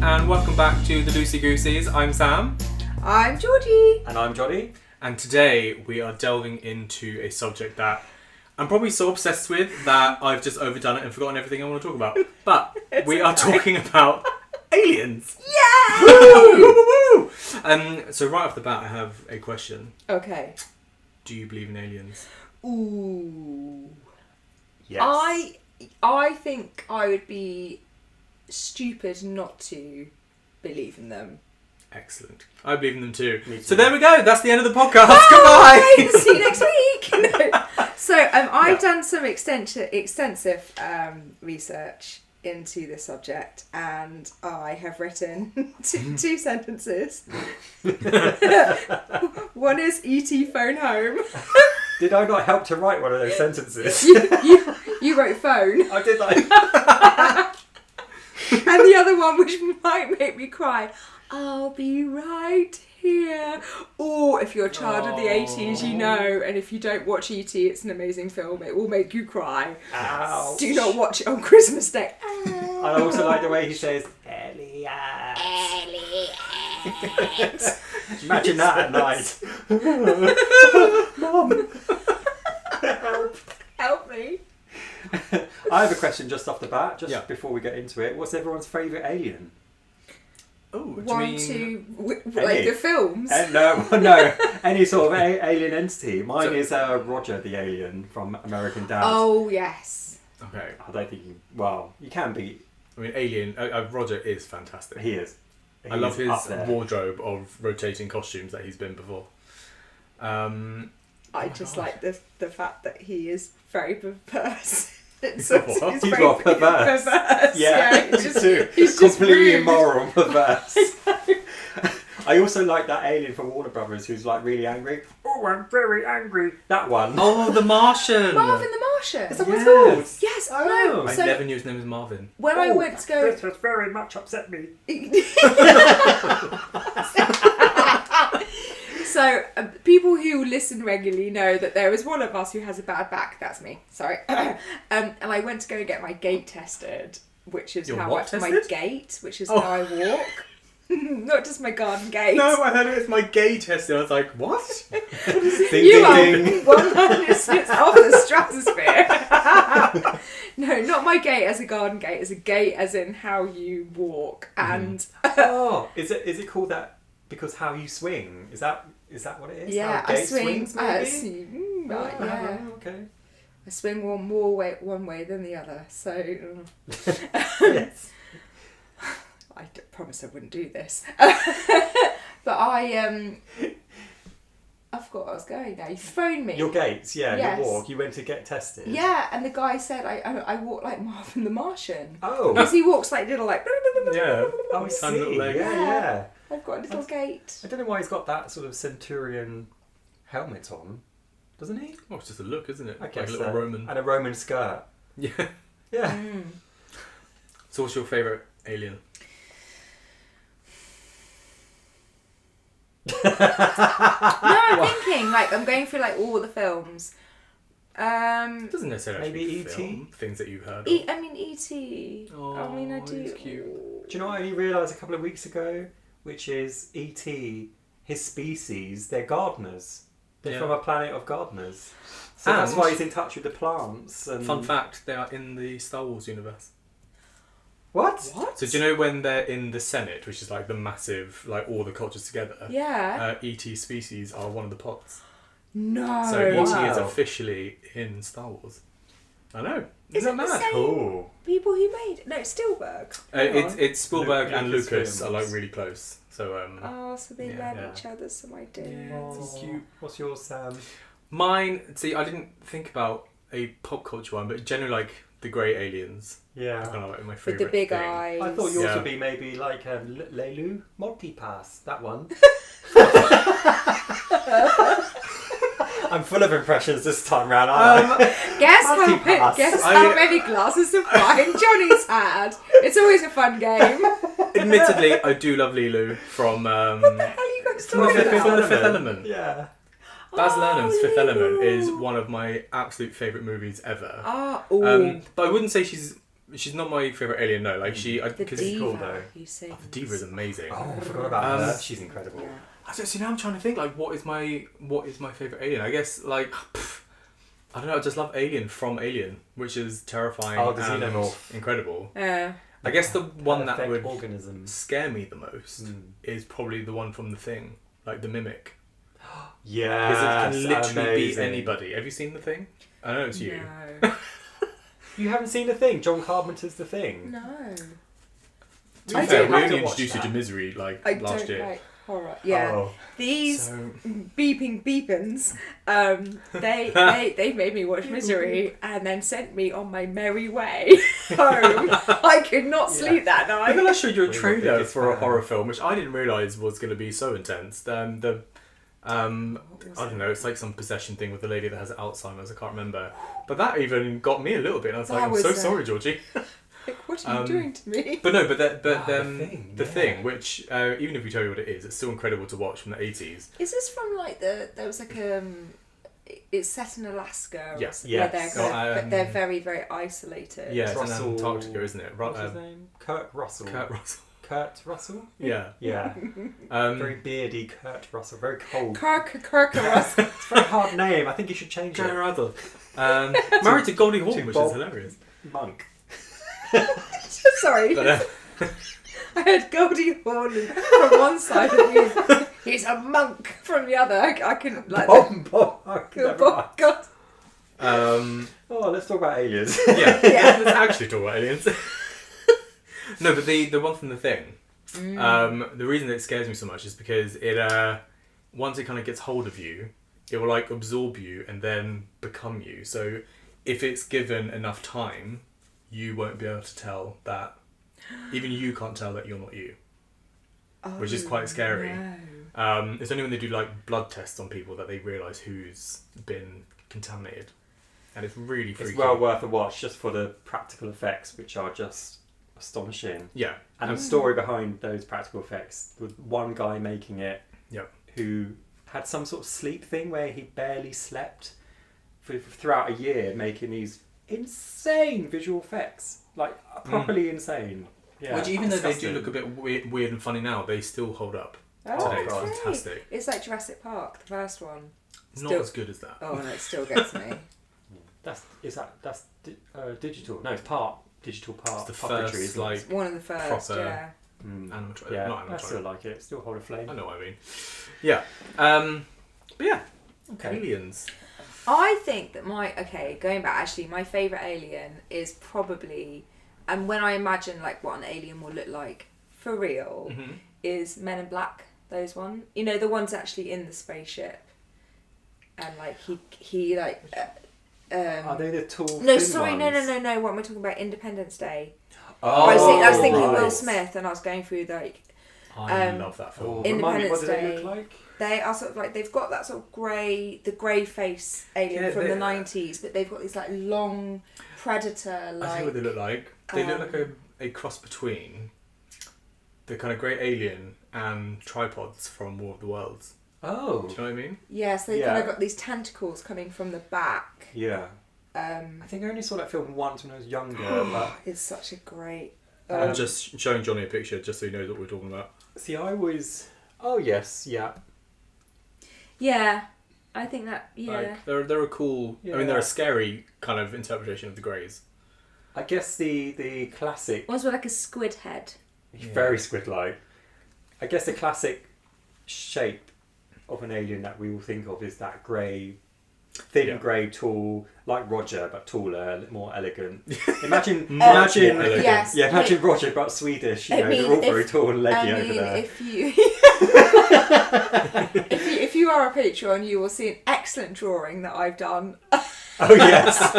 and welcome back to the Loosey Goosies. I'm Sam. I'm Georgie. And I'm Jonny. And today we are delving into a subject that I'm probably so obsessed with that I've just overdone it and forgotten everything I want to talk about. But we are talking about aliens. Yeah! Woo! So right off the bat, I have a question. Okay. Do you believe in aliens? Ooh. Yes. I think I would be stupid not to believe in them. Excellent. I believe in them too. Me too. So there we go. That's the end of the podcast. Bye! Goodbye. See you next week. No. So I've done some extensive research into this subject, and I have written two sentences. One is E.T. phone home. Did I not help to write one of those sentences? You wrote phone. Oh, did I? And the other one, which might make me cry, I'll be right here. Or if you're a child of the 80s, you know, and if you don't watch E.T., it's an amazing film. It will make you cry. Ouch. Do not watch it on Christmas Day. I also like the way he says, Elliot. Imagine that at night. Mom. Help me. I have a question just off the bat, just Yeah. before we get into it. What's everyone's favourite alien? Oh, Like the films. No, any sort of alien entity. Mine is Roger the alien from American Dad. Oh, yes. Okay. I don't think you can be. I mean, Alien. Roger is fantastic. He is. I love He is up there. his wardrobe of rotating costumes that he's been before. I just like the fact that he is very perverse. He's got perverse. Yeah, he's just, too. He's just Completely rude. immoral and perverse. I also like that alien from Warner Brothers who's like really angry. Oh, I'm very angry. That one. Oh, the Martian! Marvin the Martian. Is that what it's called? Yes, Oh. no. I So never knew his name was Marvin. when I went to go, This has very much upset me. so people who listen regularly know that there is one of us who has a bad back. That's me. Sorry. And I went to go get my gait tested, which is Your how what my tested? gait, which is Oh. how I walk. Not just my garden gait. No, I heard it was my gay test, and I was like, what? Ding, You are ding, ding. 100% off the stratosphere. No, not my gait as a garden gait, as a gait as in how you walk. And Oh, is it called that because how you swing? Is that what it is? yeah, How I gait swing. swings, maybe? Right, yeah. Okay. I swing one way than the other. So Yes. I promise I wouldn't do this. But I forgot where I was going now. You phoned me. Your gaits, yeah, Yes. your walk. You went to get tested. Yeah, and the guy said I walk like Marvin the Martian. Oh. Because he walks like little like. Yeah. Oh, I see. Tiny little leg. Yeah. I've got a little gait. I don't know why he's got that sort of centurion helmet on, doesn't he? Oh, it's just a look, isn't it? I Like guess a little so. Roman. And a Roman skirt. Yeah. Yeah. Mm. So what's your favourite alien? No, I'm thinking like I'm going through like all the films. It doesn't necessarily have to Maybe be E.T.? film, things that you've heard of. I mean E.T. Oh, I mean I do. he's cute. Do you know what I only realised a couple of weeks ago? Which is E.T., his species, they're gardeners. They're Yeah. from a planet of gardeners. So that's And- why he's in touch with the plants. And Fun fact, they are in the Star Wars universe. What? What? So do you know when they're in the Senate, which is like the massive, like all the cultures together? Yeah. E.T. species are one of the pods. No. So E.T. is wow. officially in Star Wars. I know. Is Isn't it that the mad? same Cool. people who made it? No, it's Spielberg. It's Spielberg and Lucas Lucas are like films. really close. So Oh, so they Yeah. learn each other some ideas. Yeah. Oh, cute. What's yours, Sam? mine. See, I didn't think about a pop culture one, but generally like the grey aliens. Yeah. Kind of like my With favourite the big thing. eyes. I thought yours Yeah. would be maybe like Lelu Multipass, that one. I'm full of impressions this time round, aren't I? Guess Multipass. how many glasses of wine Johnny's had. It's always a fun game. Admittedly, I do love Lilu from What the hell are you guys from talking the about? Fifth Element. Yeah. Baz Luhrmann's Fifth Element Lulu. is one of my absolute favourite movies ever. Ah, ooh. But I wouldn't say she's she's not my favourite alien, no. Like, The because diva, cool, though. you see. the diva is amazing. Oh, I forgot about her. She's incredible. Yeah. I don't see, now I'm trying to think, like, what is my favourite alien? I guess, like, I don't know, I just love Alien from Alien, which is terrifying Oh, the and xenomorph. incredible. Yeah. I guess the one that Perfect would organism. scare me the most is probably the one from The Thing, like the Mimic. Yeah, Because it can literally be anybody. Have you seen The Thing? I know it's you. No. You haven't seen The Thing? John Carpenter's The Thing. No. To be I fair, don't we have only to watch introduced you to that. Misery like I last don't year. like horror. Yeah. Oh. These So beepers, they made me watch Misery and then sent me on my merry way home. I could not sleep that I think night. I showed you a We're the trailer biggest for a fan. horror film, which I didn't realise was going to be so intense. I don't know, it's like some possession thing with a lady that has Alzheimer's, I can't remember. But that even got me a little bit, and I was like, That I'm was, so sorry, Georgie. Like, what are you doing to me? But no, The Thing, yeah. Thing, which, even if we tell you what it is, it's still incredible to watch from the 80s. Is this from like there was like it's set in Alaska or Yes. something, where they're Yes. but they're very, very isolated. Yeah, it's Russell- in Antarctica, isn't it? What's his name? Kurt Russell. Kurt Russell. Kurt Russell? Yeah. Yeah. Very beardy Kurt Russell. Very cold. Kirk Russell. It's a very hard name. I think you should change Kurt it. Russell. Married to Goldie Hawn, to which Bob. is hilarious. Monk. Sorry. But, I had Goldie Hawn from one side of me. He's a monk from the other. I couldn't like Bob Monk. the Never mind. God. Oh, let's talk about aliens. yeah, Yeah. let's actually talk about aliens. No, but the one from The Thing, the reason that it scares me so much is because it once it kind of gets hold of you, it will like absorb you and then become you. So if it's given enough time, you won't be able to tell that. Even you can't tell that you're not you, which is quite scary. No. It's only when they do like blood tests on people that they realise who's been contaminated, and it's really freaky. It's well worth a watch just for the practical effects, which are just astonishing. Yeah, And the story behind those practical effects, with one guy making it, Yep. who had some sort of sleep thing where he barely slept throughout a year, making these insane visual effects, like properly insane. Yeah, which even though they disgusting. do look a bit weird and funny now, they still hold up. Oh, Today it's okay. fantastic. It's like Jurassic Park, the first one. Not Still- as good as that. Oh, no, it still gets me. That's digital. No, it's part digital, part It's the puppetry. first isn't it? like One of the first, Proper- yeah. animatronic. Yeah, Not I still animatronic. like it. Still hold a flame. I know what I mean. Yeah. But yeah, Okay. aliens. I think that going back, actually, my favourite alien is probably, and when I imagine like what an alien will look like for real, is Men in Black. Those one, you know, the ones actually in the spaceship, and like he like. Are they the tall? No, thin sorry, ones? no. What am I talking about? Independence Day. Oh, I was thinking Will right. Smith, and I was going through like I love that film. Oh, remind me, what do they Independence look like? they are sort of like they've got that sort of grey face alien Yeah, from they- the 90s, but they've got these like long predator I see like. what they look like. They look like a cross between the kind of great alien and tripods from War of the Worlds. Oh, Do you know what I mean? Yes, they've Yeah. kind of got these tentacles coming from the back. yeah. I think I only saw that film once when I was younger, but It's such a great. I'm just showing Johnny a picture just so he knows what we're talking about. see, I was. Oh yes, yeah. Yeah, I think that. Yeah. Like, they're a cool. I Yeah. mean, they're a scary kind of interpretation of the Greys. I guess the classic, Ones with like a squid head. very squid-like. I guess the classic shape of an alien that we all think of is that grey, thin Yeah. grey, tall, like Roger but taller, a little more elegant. Imagine, Much more imagine, elegant. Yes. yeah, imagine Roger but Swedish. You I know, mean, they're all very if- tall and leggy I over mean, there. if you are a Patreon, you will see an excellent drawing that I've done Oh yes.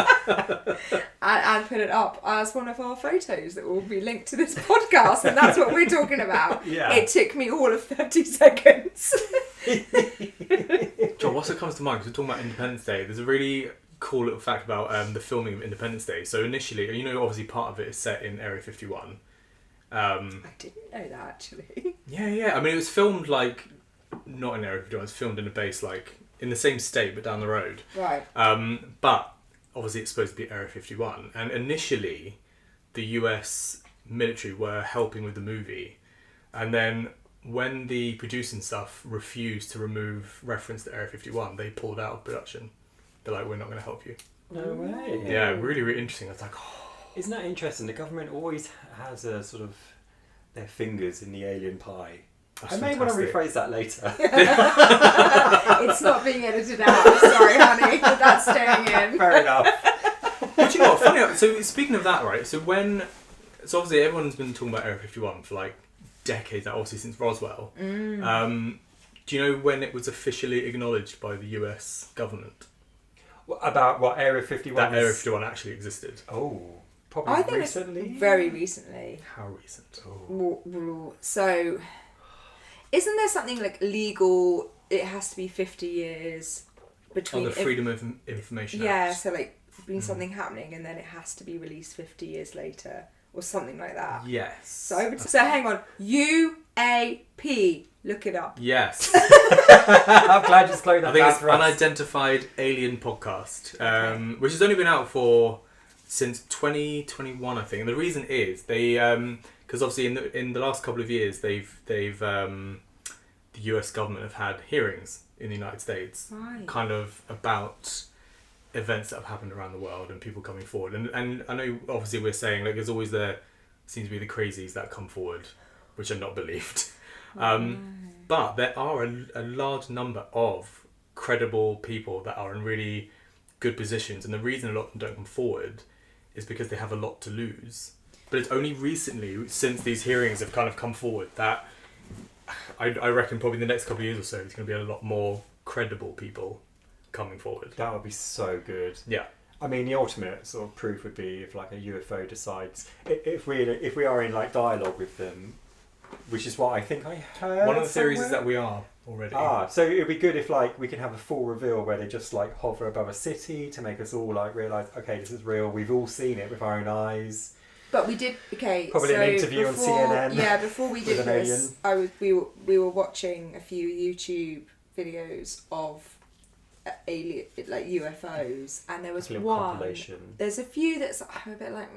and put it up as one of our photos that will be linked to this podcast, and that's what we're talking about. Yeah. It took me all of 30 seconds. John, what comes to mind, because we're talking about Independence Day, there's a really cool little fact about the filming of Independence Day. So initially, you know, obviously part of it is set in Area 51. I didn't know that, actually. Yeah. I mean, it was filmed like, not in Area 51, it was filmed in a base like, in the same state but down the road. Right. But obviously it's supposed to be Area 51. And initially, the US military were helping with the movie, and then when the producing stuff refused to remove reference to Area 51, they pulled out of production. They're like, we're not going to help you. No way. Yeah, really, really interesting. I was like, oh. Isn't that interesting? The government always has a sort of their fingers in the alien pie. That's I may want to fantastic. rephrase that later. It's not being edited out. I'm sorry, honey. But that's staying in. Fair enough. But you know what, funny, so speaking of that, right, so obviously everyone's been talking about Area 51 for like decades now, obviously since Roswell. Do you know when it was officially acknowledged by the US government? About what Area 51 That Area is? 51 actually existed. Oh, probably I think recently. it's very recently. How recent? Oh. So, isn't there something like legal? It has to be 50 years between. On the Freedom of Information Act. Yeah, so like been something happening, and then it has to be released 50 years later, or something like that. Yes. So hang on, UAP. Look it up. Yes. I'm glad you slowed that I think down it's for us. Unidentified Alien Podcast, which has only been out since 2021, I think. And the reason is because obviously in the last couple of years the US government have had hearings in the United States, Right. kind of about events that have happened around the world and people coming forward. And I know obviously we're saying like there's always seems to be the crazies that come forward, which are not believed. But there are a large number of credible people that are in really good positions, and the reason a lot of them don't come forward is because they have a lot to lose. But it's only recently, since these hearings have kind of come forward, that I reckon probably the next couple of years or so there's going to be a lot more credible people coming forward. That would be so good. Yeah. I mean, the ultimate sort of proof would be if like a UFO decides if we are in like dialogue with them, which is what I think I heard. One of the theories is somewhere. that we are already. So it'd be good if like we can have a full reveal where they just like hover above a city to make us all like realise, okay, this is real. We've all seen it with our own eyes. But we did Probably so an interview before, on CNN. Yeah, before we did with an this, we were watching a few YouTube videos of alien like UFOs, and there was A little one. compilation. There's a few that's I'm a bit like.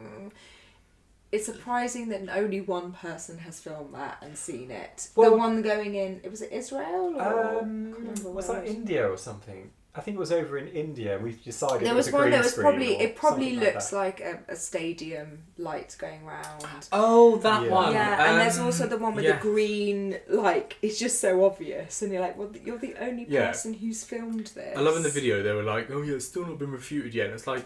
It's surprising that only one person has filmed that and seen it. Well, the one going in, was it Israel or I can't remember was where that it was. India or something? I think it was over in India, and we've decided There it was a one green that was screen probably or it probably something looks like like a stadium light going round. Oh, that Yeah. one. Yeah, and there's also the one with yeah. the green, like, it's just so obvious. And you're like, well, you're the only Yeah. person who's filmed this. I love in the video they were like, oh yeah, it's still not been refuted yet. And it's like,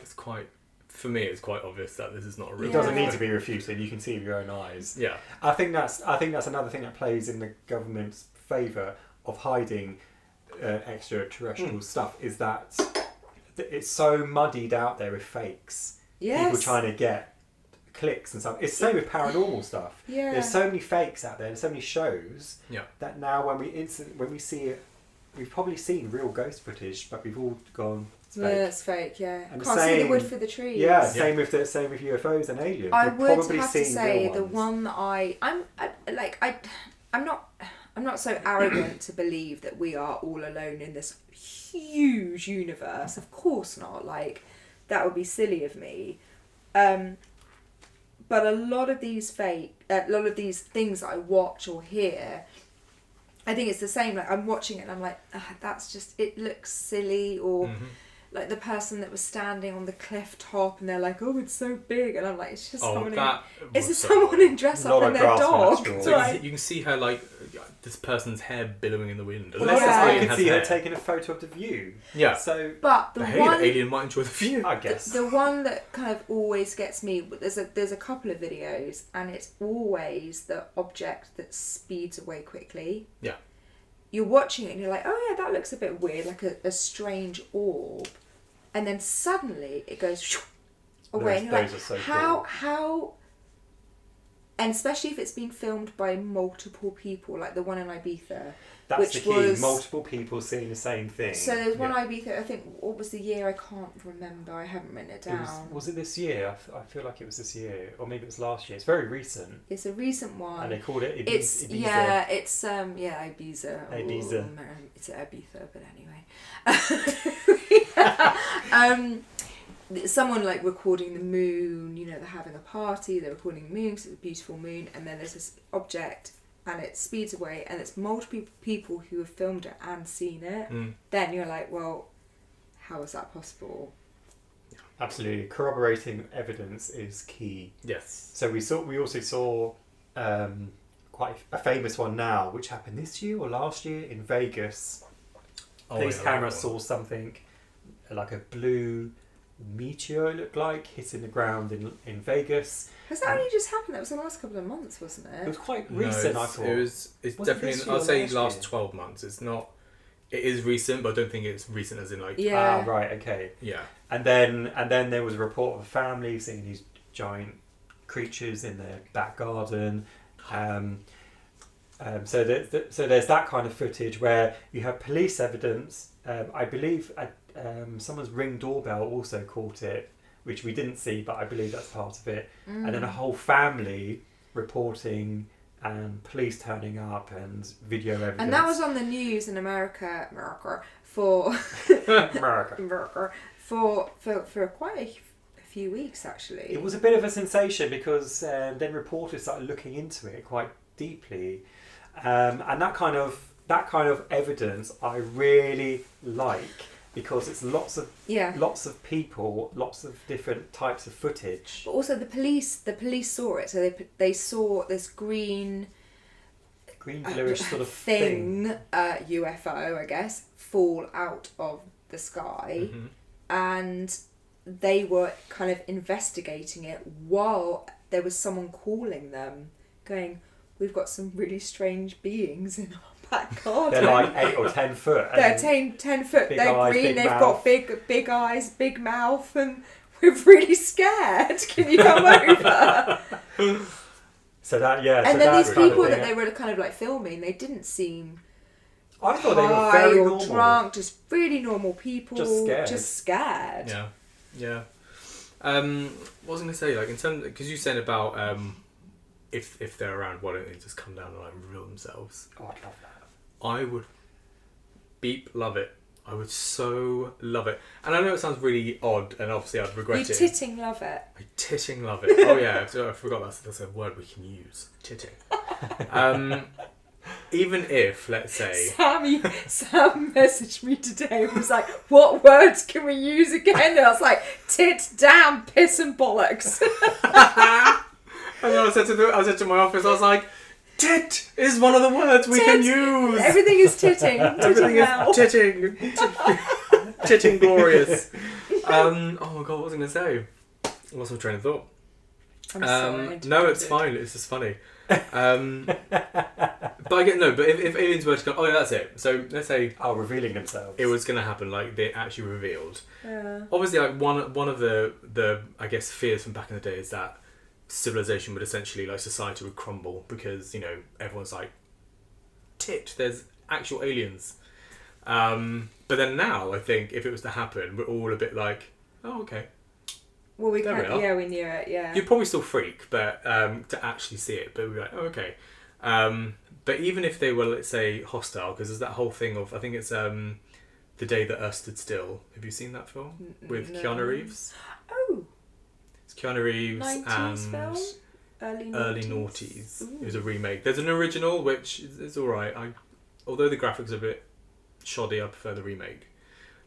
for me, it's quite obvious that this is not a real It doesn't Yeah. need to be refuted. You can see with your own eyes. Yeah. I think that's another thing that plays in the government's favour of hiding extraterrestrial stuff is that it's so muddied out there with fakes. Yes. People trying to get clicks and stuff. It's the same with paranormal stuff. Yeah. There's so many fakes out there and so many shows Yeah. that now when we see it, we've probably seen real ghost footage, but we've all gone, it's fake. Yeah, it's fake, yeah. And the Can't see the same- wood for the trees. Yeah, same with UFOs and aliens. I We've would probably have to seen say real the ones. one that I'm not so arrogant to believe that we are all alone in this huge universe. Of course not. Like, that would be silly of me. But a lot of these things that I watch or hear, I think it's the same. Like, I'm watching it and I'm like, that's just, it looks silly, or like the person that was standing on the cliff top and they're like, oh, it's so big, and I'm like, it's just someone. Is it someone in dress up Not and a their grass dog? match, So Like, you can see her like this person's hair billowing in the wind. Well, Unless that's this I alien could has see hair. her taking a photo of the view. Yeah. So but But hey, the alien might enjoy the view. I guess. The one that kind of always gets me, there's a couple of videos, and it's always the object that speeds away quickly. Yeah. You're watching it and you're like, oh yeah, that looks a bit weird, like a strange orb, and then suddenly it goes away, and you're like, Those are so how, and especially if it's been filmed by multiple people, like the one in Ibiza. That's which the key. was- Multiple people seeing the same thing. So there's one Yeah. Ibiza, I think, what was the year? I can't remember, I haven't written it down. Was it this year? I feel like it was this year, or maybe it was last year. It's very recent, It's a recent one. and they called it Ibiza. It's Ibiza. Ibiza. Ooh, it's Ibiza, but anyway. someone like recording the moon, you know, they're having a party, they're recording the moon because it's a beautiful moon, and then there's this object and it speeds away and it's multiple people who have filmed it and seen it, then you're like, well, how is that possible? Absolutely. Corroborating evidence is key. Yes. So we also saw quite a famous one now, which happened this year or last year in Vegas. Police camera saw something like a blue meteor, it looked like, hitting the ground in Vegas. Has that only just happened? That was the last couple of months, wasn't it? It was quite recent, I thought. It's definitely, I'd say last 12 months. It's not, it is recent, but I don't think it's recent as in like... Yeah. Ah, right, okay. Yeah. And then there was a report of a family seeing these giant creatures in their back garden. So there's that kind of footage where you have police evidence. I believe someone's Ring doorbell also caught it, which we didn't see, but I believe that's part of it. And then a whole family reporting and police turning up and video evidence. And that was on the news in America for for quite a few weeks actually. It was a bit of a sensation because then reporters started looking into it quite deeply, and that kind of evidence I really like because it's lots of people, lots of different types of footage. But also the police saw it, so they saw this green bluish sort of thing, UFO, I guess, fall out of the sky, and they were kind of investigating it while there was someone calling them, going, "We've got some really strange beings in our back garden." They're like 8 or 10 foot. They're 10 foot. Big They're eyes, green. big They've mouth. got big eyes, big mouth, and we're really scared. Can you come over? So that, yeah. And so then that's these kind people of that thing. they were kind of like filming, they didn't seem I thought they were high very or normal. drunk, just really normal people, Just scared. Yeah. What was I going to say? Like in terms, because you said about if they're around, why don't they just come down and like reveal themselves? Oh, I'd love that. I would love it. I would so love it. And I know it sounds really odd, and obviously I'd regret You it. titting love it. I titting love it. Oh yeah, so I forgot that's a word we can use. Titting. Even if, let's say... Sam messaged me today and was like, what words can we use again? And I was like, tit, damn, piss and bollocks. And then I said to my office, I was like, tit is one of the words we can use. Everything is titting. Everything is titting. Titting glorious. Oh my god, what was I going to say? I lost my train of thought. I'm sorry. No, it's fine. It's just funny. But I get but if aliens were to come, oh yeah, that's it. So let's say revealing themselves. it was going to happen, like they actually revealed. Yeah. Obviously, like one of the I guess fears from back in the day is that civilization would essentially, like society would crumble because, you know, everyone's like, tit, there's actual aliens. But then now I think if it was to happen, we're all a bit like, oh okay. Well, we There we can't. are. Yeah, we knew it. Yeah. You'd probably still freak, but to actually see it, but we'd be like, oh, okay. But even if they were, let's say, hostile, because there's that whole thing of, I think it's The Day That Earth Stood Still. Have you seen that film with No. Keanu Reeves? Oh. It's Keanu Reeves 90s and film? Early Noughties. It was a remake. There's an original which is all right. Although the graphics are a bit shoddy, I prefer the remake.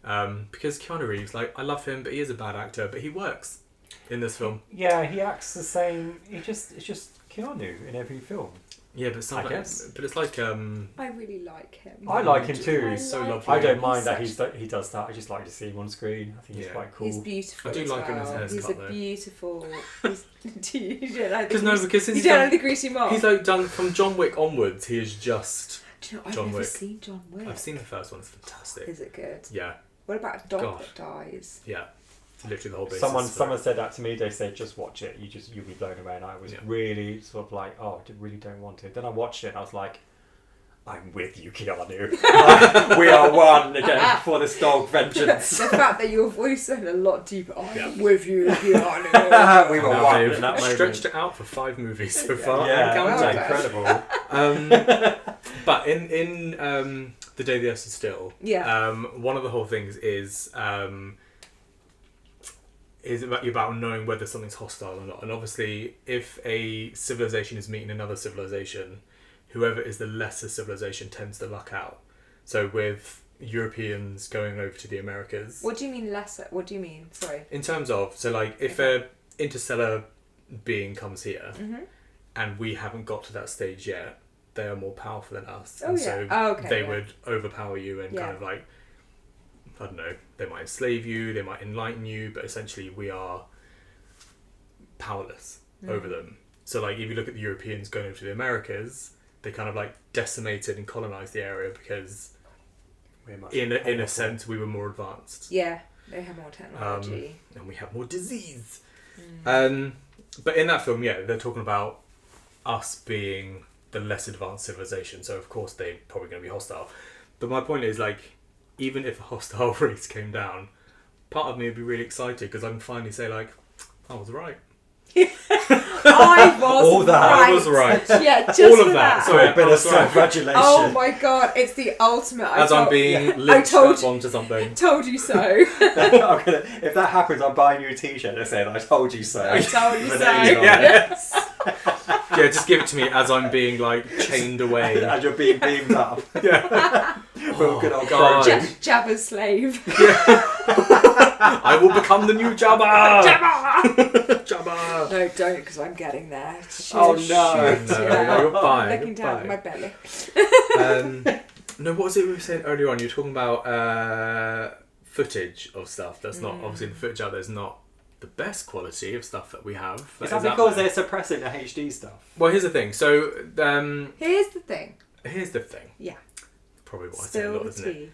Because Keanu Reeves, like, I love him, but he is a bad actor, but he works in this film. Yeah, he acts the same. It's just Keanu in every film. Yeah, but sometimes, but it's like I really like him. I like him too. He's so lovely. I don't mind that he does that. I just like to see him on screen. I think he's quite cool. He's beautiful. I do as like him as well. a He's haircut, a though. beautiful. You don't like the because you he's don't done, like the greasy mop. he's like done from John Wick onwards. He is just. Do you know, I've John never Wick. seen John Wick. I've seen the first one. It's fantastic. Is it good? Yeah, What about a dog God. that dies? yeah. It's literally the whole basis. Someone said that to me. They said just watch it. You'll be blown away. And I was really sort of like, oh, I really don't want to. Then I watched it and I was like, I'm with you, Keanu. We are one again for this dog vengeance. The fact that your voice sounded a lot deeper. I'm with you, Keanu. We were Now one they've in that stretched moment. it out for 5 movies so far. Yeah, and that's counting. incredible. But in The Day the Earth Stood Still, Yeah. one of the whole things is is about knowing whether something's hostile or not. And obviously, if a civilization is meeting another civilization, whoever is the lesser civilization tends to luck out. So with Europeans going over to the Americas... What do you mean lesser? What do you mean? Sorry. In terms of, so like, if a interstellar being comes here, and we haven't got to that stage yet, they are more powerful than us. Oh, and yeah. so they would overpower you and kind of like, I don't know, they might enslave you, they might enlighten you, but essentially we are powerless over them. So like, if you look at the Europeans going over to the Americas, they kind of like decimated and colonized the area because We're much in more a sense we were more advanced. Yeah, they have more technology. And we have more disease. But in that film, yeah, they're talking about us being the less advanced civilization, so of course they're probably going to be hostile. But my point is, like, even if a hostile race came down, part of me would be really excited because I can finally say, like, I was right. I was All that. right. I was right. Yeah, just All of for that. that. Sorry, a bit I of was right. self-gratulation. Oh my god, it's the ultimate. As I'm being linked told- onto something. Told you so. If that happens, I'm buying you a T-shirt that says "I told you so." I told you With so. an alien on it. Yes. Yeah, just give it to me as I'm being, like, chained away. As you're being beamed up. Yeah. For a good old God. Trojan. Jabba's slave. I will become the new Jabba! Jabba! Jabba! No, don't, because I'm getting there. Oh, no. Shoot, No, yeah. you're fine. Looking You're down fine. at my belly. No, what was it we were saying earlier on? You were talking about footage of stuff that's not, obviously the footage out there is not the best quality of stuff that we have. Is that because they're suppressing the HD stuff? Well, here's the thing. So, Here's the thing. here's the thing. Yeah. Probably what I say a Spill lot, the isn't it? tea.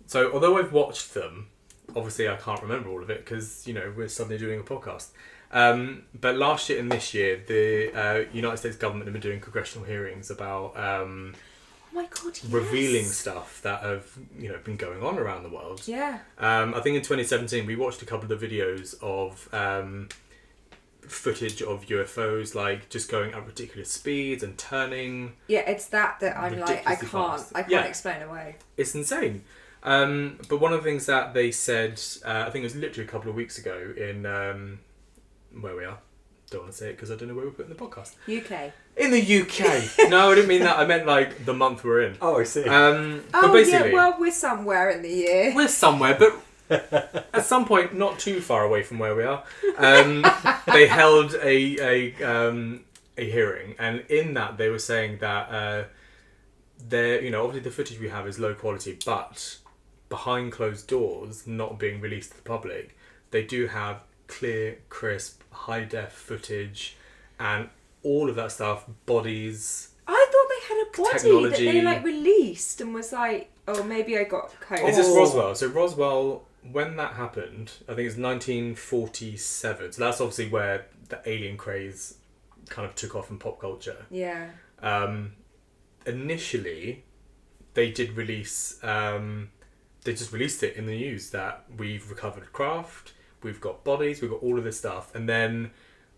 So, although I've watched them, obviously I can't remember all of it because, you know, we're suddenly doing a podcast. But last year and this year, the United States government have been doing congressional hearings about Oh my god, yes. revealing stuff that have, you know, been going on around the world. Yeah. I think in 2017 we watched a couple of the videos of footage of UFOs, like just going at ridiculous speeds and turning. Yeah, it's that I'm like, I Ridiculously can't fast. explain away. It's insane. But one of the things that they said, I think it was literally a couple of weeks ago in where we are. Don't want to say it because I don't know where we're putting the podcast. UK. In the UK. No, I didn't mean that. I meant like the month we're in. Oh, I see. But basically, yeah, well, we're somewhere in the year. we're somewhere, but at some point, not too far away from where we are, they held a hearing, and in that they were saying that you know, obviously the footage we have is low quality, but behind closed doors, not being released to the public, they do have clear, crisp, high def footage, and all of that stuff, bodies. I thought they had a body Technology. that they like released and was like, oh, maybe I got COVID. Is this Roswell? So Roswell, when that happened, I think it's 1947. So that's obviously where the alien craze kind of took off in pop culture. Yeah. Initially, they did release. They just released it in the news that we've recovered craft, we've got bodies, we've got all of this stuff, and then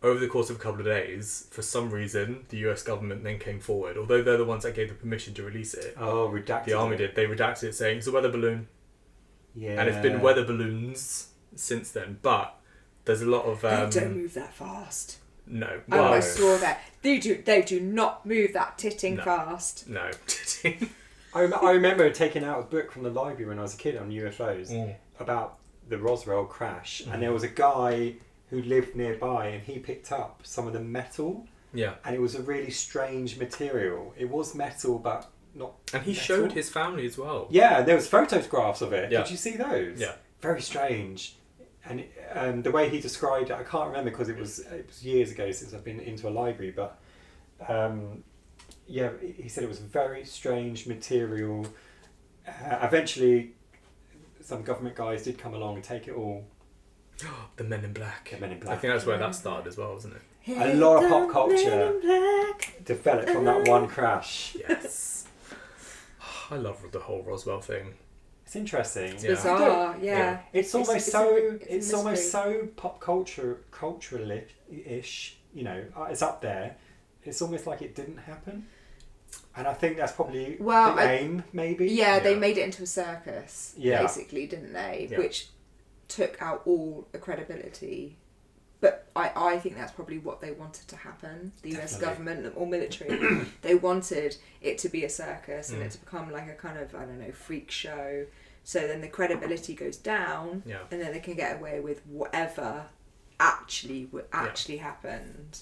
over the course of a couple of days, for some reason, the US government then came forward, although they're the ones that gave the permission to release it. Oh, redacted. The army did. They redacted it saying it's a weather balloon. Yeah. And it's been weather balloons since then, but there's a lot of... They don't move that fast. No. I Well, almost saw that. They do not move that titting No. fast. no. I remember taking out a book from the library when I was a kid on UFOs Mm. about the Roswell crash, and there was a guy who lived nearby, and he picked up some of the metal, Yeah. and it was a really strange material. It was metal, but not. And he metal. showed his family as well. Yeah, there was photographs of it. Yeah. Did you see those? Yeah. Very strange. And the way he described it, I can't remember because it was years ago since I've been into a library, but yeah, he said it was very strange material. Eventually, some government guys did come along and take it all. The Men in Black. The Men in I Black. think that's where that started as well, wasn't it? A lot of pop culture Men in Black. developed from that one crash. Yes. I love the whole Roswell thing. It's interesting. Yeah. Bizarre, yeah. It's almost it's so. a It's mystery. almost so pop culture-ish. You know, it's up there. It's almost like it didn't happen, and I think that's probably Well, the aim, maybe. Yeah, they Yeah. made it into a circus, Yeah. basically, didn't they? Yeah. Which took out all the credibility. But I think that's probably what they wanted to happen. The US government or military, they wanted it to be a circus and it to become like a kind of, I don't know, freak show. So then the credibility goes down, and then they can get away with whatever actually happened.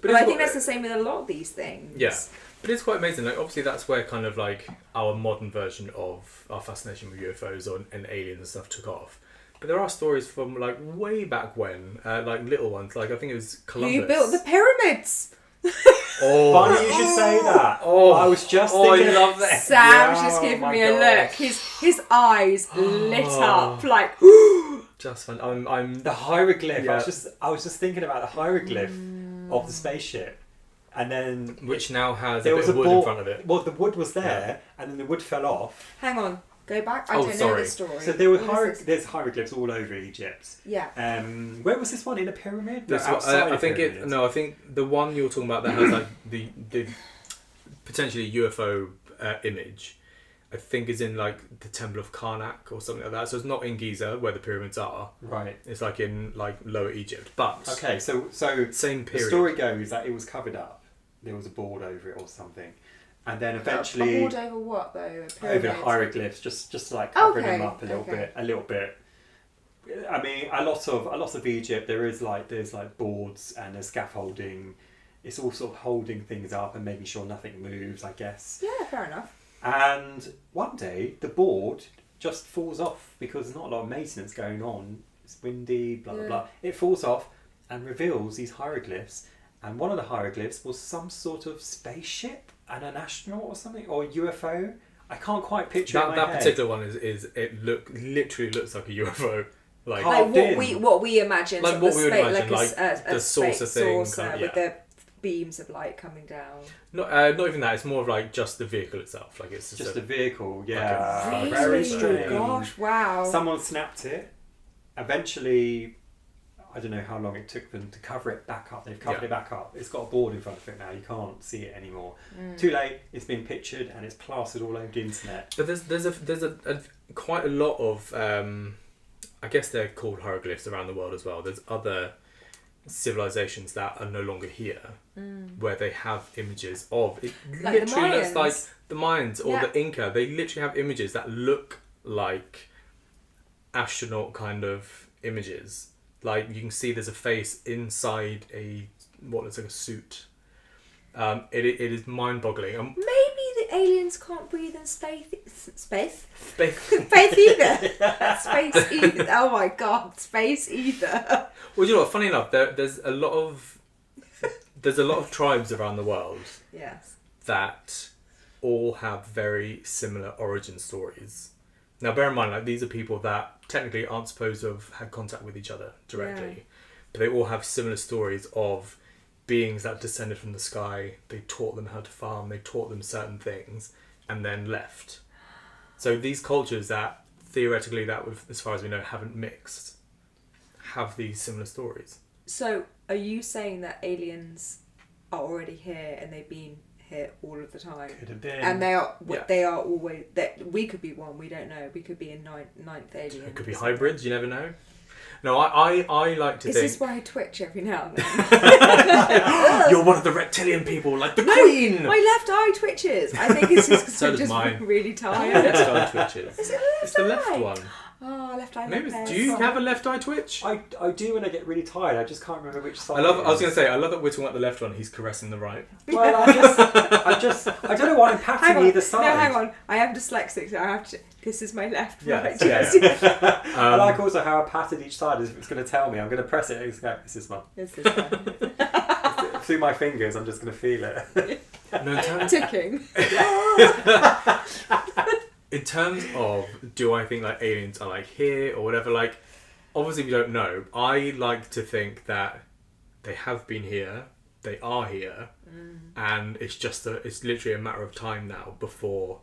But I think that's the same with a lot of these things. Yeah, but it's quite amazing. Like, obviously, that's where kind of like our modern version of our fascination with UFOs and aliens and stuff took off. But there are stories from like way back when, like little ones. Like I think it was Columbus. Who built the pyramids? Funny you should say that. I was just thinking. I love that. Sam's just giving me a look. His eyes lit up like. Just fun. I'm the hieroglyph. Yeah. I was just thinking about the hieroglyph of the spaceship, and then which now has there a bit of wood in front of it. Well, the wood was there, and then the wood fell off. Hang on, go back. I don't know the story. So there were there's hieroglyphs all over Egypt. Yeah. Where was this one, in a pyramid? I think I think the one you're talking about that has like the potentially UFO image. I think is in like the Temple of Karnak or something like that. So it's not in Giza where the pyramids are. Right. It's like in like Lower Egypt. But okay, so same period. The story goes that it was covered up. There was a board over it or something, and then eventually a board over what though? Over the hieroglyphs, just like covering them up a little bit. I mean, a lot of Egypt there's like boards and there's scaffolding. It's all sort of holding things up and making sure nothing moves, I guess. Yeah, fair enough. And one day, the board just falls off because there's not a lot of maintenance going on. It's windy, blah, blah, blah. It falls off and reveals these hieroglyphs. And one of the hieroglyphs was some sort of spaceship and an astronaut or something, or UFO. I can't quite picture it in my that head. particular one literally looks like a UFO. Like what we imagine. Like what we would imagine, like a the saucer thing. Saucer with the beams of light coming down. Not even that. It's more of like just the vehicle itself. Like it's just a vehicle. Yeah, like very strange. Gosh, wow. Someone snapped it. Eventually, I don't know how long it took them to cover it back up. They've covered it back up. It's got a board in front of it now. You can't see it anymore. Too late. It's been pictured and it's plastered all over the internet. But there's a quite a lot of I guess they're called hieroglyphs around the world as well. There's other civilizations that are no longer here where they have images of it. Like literally the looks like the Mayans or the Inca. They literally have images that look like astronaut kind of images. Like you can see there's a face inside what looks like a suit. It is mind-boggling. Maybe the aliens can't breathe in space either. Space either. Oh my god, space either. Well, you know what? Funny enough, there's a lot of tribes around the world. Yes. That all have very similar origin stories. Now, bear in mind, like these are people that technically aren't supposed to have had contact with each other directly, but they all have similar stories of beings that descended from the sky. They taught them how to farm. They taught them certain things, and then left. So these cultures that theoretically, as far as we know, haven't mixed, have these similar stories. So, are you saying that aliens are already here and they've been here all of the time? Could have been. And they are always. We could be one. We don't know. We could be a ninth alien. It could be hybrids. You never know. No, I like to think... Is this why I twitch every now and then? You're one of the reptilian people, like the Queen! My left eye twitches. I think it's just because So I'm does just mine. really The tired. left eye twitches. Is it It's the left one. Oh, left eye. Maybe. Do you have a left eye twitch? I do when I get really tired. I just can't remember which side. I was going to say, I love that we're talking about the left one. He's caressing the right. Well, I don't know why I'm patting either side. No, hang on. I am dyslexic, so I have to. This is my left, right. Yeah. I like also how I patted each side as if it's going to tell me. I'm going to press it. It's going, this is one. This is one. Through my fingers, I'm just going to feel it. No, Ticking. in terms of, do I think like aliens are like here or whatever? Like, obviously we don't know. I like to think that they have been here. They are here, and it's literally a matter of time now before.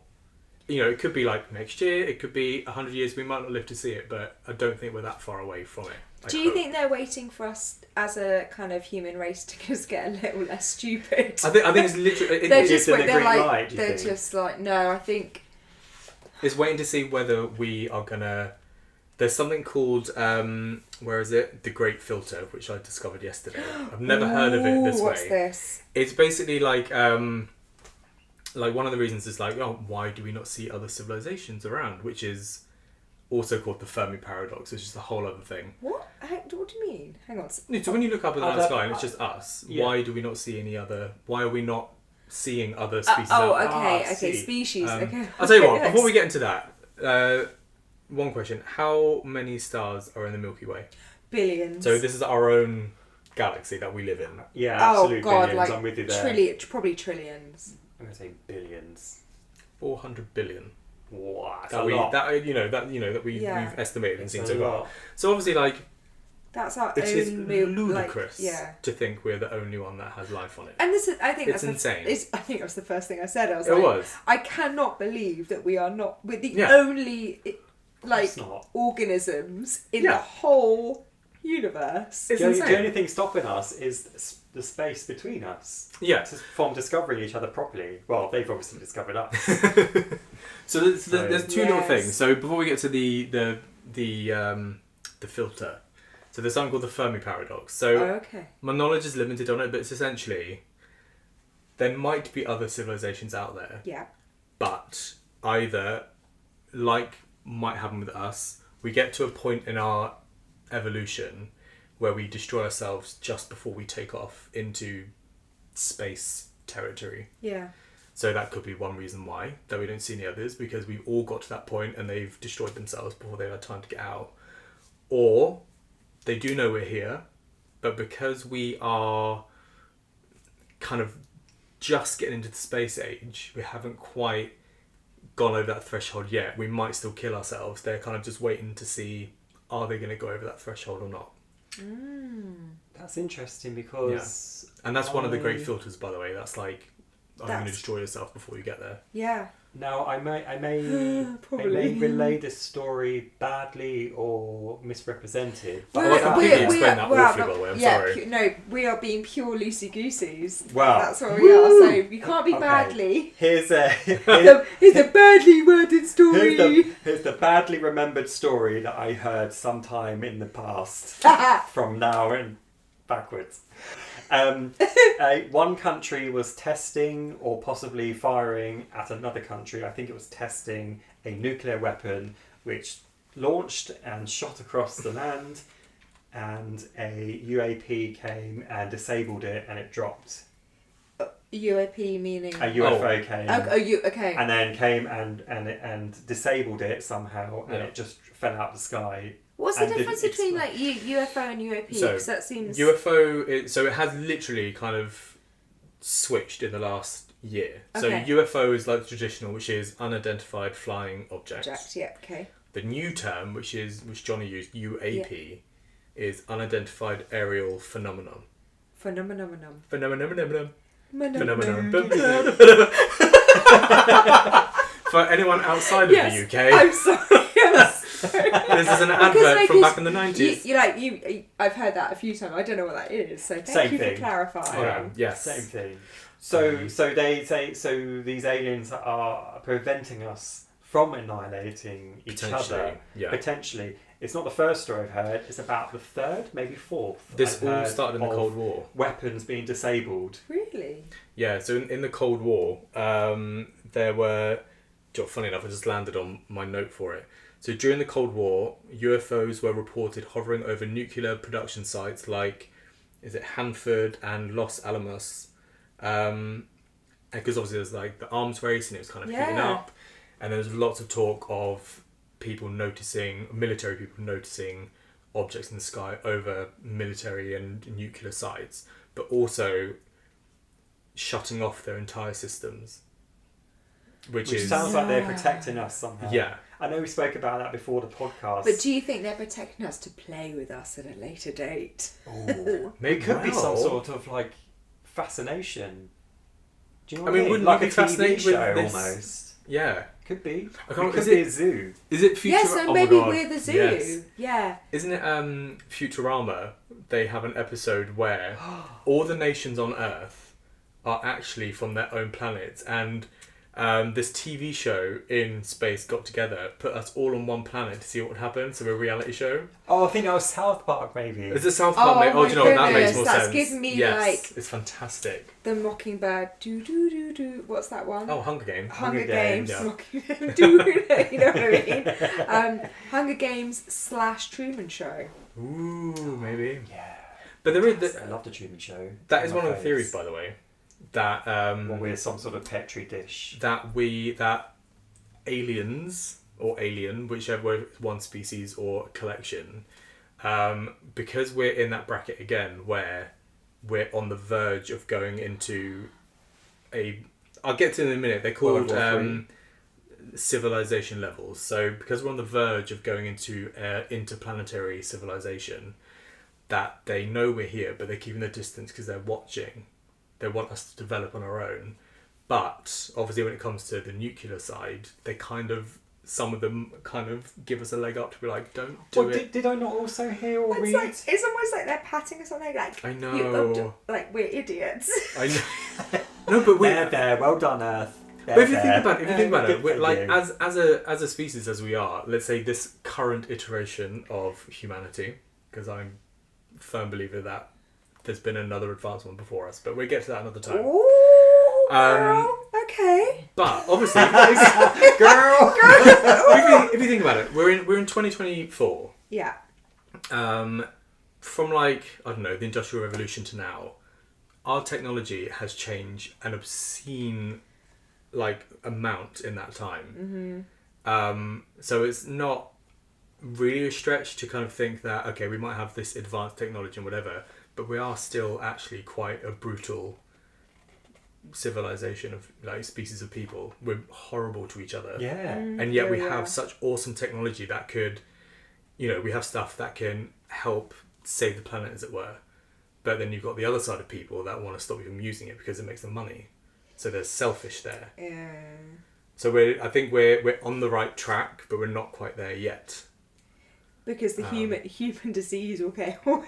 You know, it could be like next year, it could be 100 years, we might not live to see it, but I don't think we're that far away from it. Do you think they're waiting for us as a kind of human race to just get a little less stupid? I think it's literally... they're just like, no, I think... It's waiting to see whether we are going to there's something called where is it? The Great Filter, which I discovered yesterday. I've never heard of it this way. What's this? It's basically like one of the reasons is like, oh, why do we not see other civilizations around? Which is also called the Fermi paradox, which is a whole other thing. What? What do you mean? Hang on. No, so when you look up in the night sky and it's just us, Yeah. why do we not see any other? Why are we not seeing other species? out there? Okay, see. species. Okay. I'll tell you what. Okay, Before we get into that, one question: how many stars are in the Milky Way? billions. So this is our own galaxy that we live in. Yeah, Oh absolute God, billions. like I'm with you there. probably trillions. I'm going to say billions. 400 billion. Wow, that's That a we lot. we've Yeah. estimated and It's seen a so far. lot. So obviously, like, That's our it's own ludicrous yeah. to think we're the only one that has life on it. And this is, I think It's that's insane. I think that was the first thing I said. I was It like, was. I cannot believe that we're the Yeah. only like It's not. organisms in Yeah. the whole universe. It's The only insane. thing stopping us is the space between us. Yeah. From discovering each other properly. Well, they've obviously discovered us. So there's two little Yes. things. So before we get to the filter, so there's something called the Fermi paradox. So Okay. my knowledge is limited on it, but it's essentially there might be other civilizations out there, Yeah. but either, like might happen with us, we get to a point in our evolution where we destroy ourselves just before we take off into space territory. Yeah. So that could be one reason why that we don't see any others, because we've all got to that point and they've destroyed themselves before they've had time to get out. Or they do know we're here, but because we are kind of just getting into the space age, we haven't quite gone over that threshold yet. We might still kill ourselves. They're kind of just waiting to see, are they going to go over that threshold or not? That's interesting because... And that's one of the great filters, by the way. That's like, are you going to That's- destroy yourself before you get there? Yeah. Now, I may Probably. relay this story badly or misrepresented. But Well, I completely explained that awfully, by the way, I'm sorry. No, we are being pure Loosey Goosies. Wow. That's what we are. So we can't be Okay. badly. Here's a It's a badly worded story. here's the badly remembered story that I heard sometime in the past, from now and backwards. One country was testing or possibly firing at another country. I think it was testing a nuclear weapon, which launched and shot across the land, and a UAP came and disabled it, and it dropped. UAP meaning. A UFO came. Okay. And then came and disabled it somehow, and Yeah. it just fell out of the sky. What's the and difference didn't between explode. like UFO and UAP? So, Because that seems. UFO, so it has literally kind of switched in the last year. Okay. So UFO is like the traditional, which is unidentified flying objects. Object, yeah, okay. The new term, which Johnny used, UAP, is unidentified aerial phenomenon. Phenomenon. Phenomenon. Phenomenon. For anyone outside of Yes, the UK, I'm sorry. this is an advert from back in the 90s. I've heard that a few times. I don't know what that is. So thank Same you thing. for clarifying. Yeah, yes. Same thing. So they say these aliens are preventing us from annihilating each Potentially, other. yeah. Potentially. It's not the first story I've heard. It's about the third, maybe fourth. This I've all heard started in the of Cold War. Weapons being disabled. Really? Yeah, so in the Cold War, there were... Funny enough, I just landed on my note for it. So during the Cold War, UFOs were reported hovering over nuclear production sites like, is it Hanford and Los Alamos? Because obviously there's like the arms race and it was kind of heating Yeah. up. And there was lots of talk of military people noticing objects in the sky over military and nuclear sites, but also shutting off their entire systems. Which is... sounds like they're Yeah. protecting us somehow. Yeah. I know we spoke about that before the podcast. But do you think they're protecting us to play with us at a later date? Maybe It could be some well. sort of like fascination. Do you know I what mean, wouldn't like you a be TV fascinated with show this? almost? Yeah. Could be. I can't- It could is be it- a zoo. Is it Futurama? Yeah, so Oh my maybe God. we're the zoo. Yes. Yeah. Isn't it Futurama? They have an episode where all the nations on Earth are actually from their own planets, and this TV show in space got together, put us all on one planet to see what would happen. So a reality show. Oh, I think that was South Park, maybe. Is it South Park? Oh, Oh, do you know what? That makes goodness, more that's sense. given me, yes, it's fantastic. The Mockingbird. Do. What's that one? Oh, Hunger Games. Hunger Games. yeah. Mockingbird. You know what I mean? Hunger Games / Truman Show. Ooh, maybe. Yeah. But there is. I love the Truman Show. That is one of the theories, by the way. That well, we're some sort of petri dish. That aliens or alien, whichever one species or collection, because we're in that bracket again where we're on the verge of going into I'll get to it in a minute. They're called civilization levels. So because we're on the verge of going into interplanetary civilization, that they know we're here, but they're keeping the distance because they're watching. They want us to develop on our own. But obviously when it comes to the nuclear side, some of them kind of give us a leg up to be like, don't do it. Did I not also hear or read? It's almost like they're patting us on the like. I know. Like we're idiots. I know. No, but we're there. Well done, Earth. But if you think about it, we're like as a species as we are, let's say this current iteration of humanity, because I'm a firm believer that there's been another advanced one before us, but we'll get to that another time. Ooh, girl. Okay. But obviously, girl. if you think about it, we're in 2024. Yeah. From like, I don't know, the Industrial Revolution to now, our technology has changed an obscene like amount in that time. So it's not really a stretch to kind of think that okay, we might have this advanced technology and whatever, but we are still actually quite a brutal civilization of like species of people. We're horrible to each other. Yeah. And yet we have such awesome technology that could, we have stuff that can help save the planet, as it were. But then you've got the other side of people that want to stop you from using it because it makes them money. So there's selfish there. Yeah. So I think we're on the right track, but we're not quite there yet. Because the human disease it will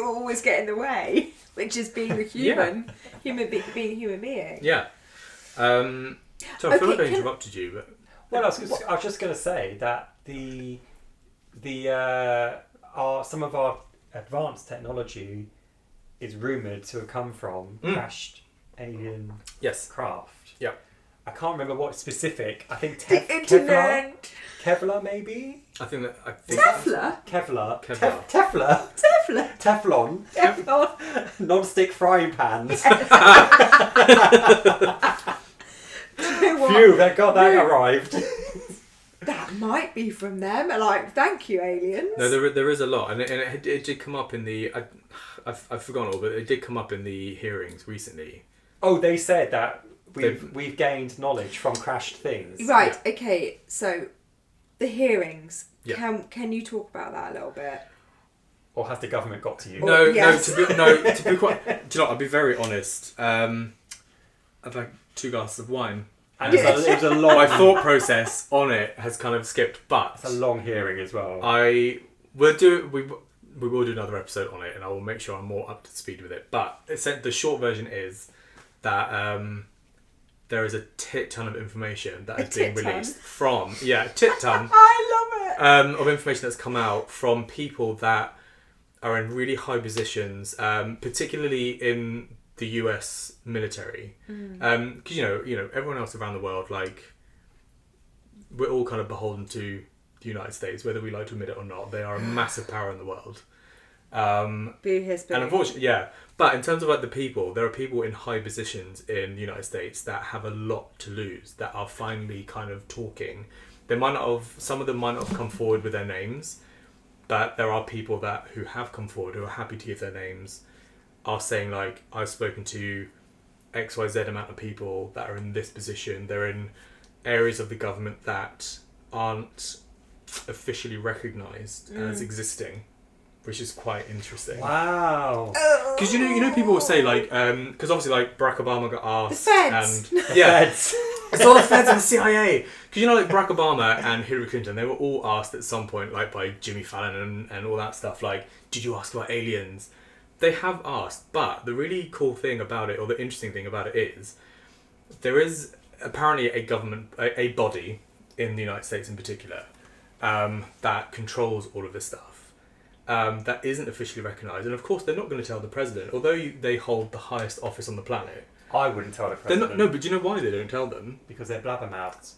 always get in the way, which is being the human, being a human being. Yeah. So I feel like I interrupted you, but well, I was just going to say that some of our advanced technology is rumoured to have come from crashed alien craft. Yeah. I can't remember what specific. I think the internet. Kevlar maybe. Teflon. Non-stick frying pans. Phew, thank God that arrived. That might be from them. Like, thank you, aliens. No, there is a lot, and it did come up in the. I've forgotten all, but it did come up in the hearings recently. Oh, they said that we've gained knowledge from crashed things. Right. Yeah. Okay. So, the hearings. Yeah. Can you talk about that a little bit? Or has the government got to you? No. To be quite. Do you know? I'll be very honest. I'd like 2 glasses of wine. And it was a long. My thought process on it has kind of skipped, but it's a long hearing as well. We will do another episode on it, and I will make sure I'm more up to speed with it. But the short version is that there is a tit ton of information that has been released from tit ton. I love it. Of information that's come out from people that are in really high positions, particularly in the US military, because everyone else around the world, like, we're all kind of beholden to the United States, whether we like to admit it or not. They are a massive power in the world. And unfortunately, but in terms of like the people, there are people in high positions in the United States that have a lot to lose, that are finally kind of talking. Some of them might not have come forward with their names, but there are people who have come forward, who are happy to give their names, are saying like, I've spoken to XYZ amount of people that are in this position. They're in areas of the government that aren't officially recognised as existing, which is quite interesting. Wow. Because people will say like, because obviously like Barack Obama got asked, the feds. And Feds. It's all the feds and the CIA. Because like Barack Obama and Hillary Clinton, they were all asked at some point, like by Jimmy Fallon and all that stuff, like, did you ask about aliens? They have asked, but the really cool thing about it, or the interesting thing about it is, there is apparently a government, a body in the United States in particular, that controls all of this stuff, that isn't officially recognised. And of course, they're not going to tell the president, although they hold the highest office on the planet. I wouldn't tell the They're president. not, no, but do you know why they don't tell them? Because they're blabbermouths.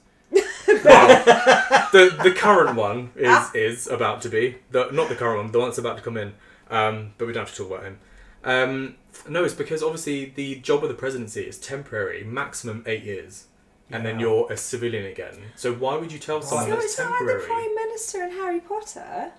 Well, the current one is about to be not the current one, the one that's about to come in. But we don't have to talk about him. No, it's because obviously the job of the presidency is temporary, maximum 8 years, and then you're a civilian again. So why would you tell someone So that's it's not like temporary? the Prime Minister in Harry Potter?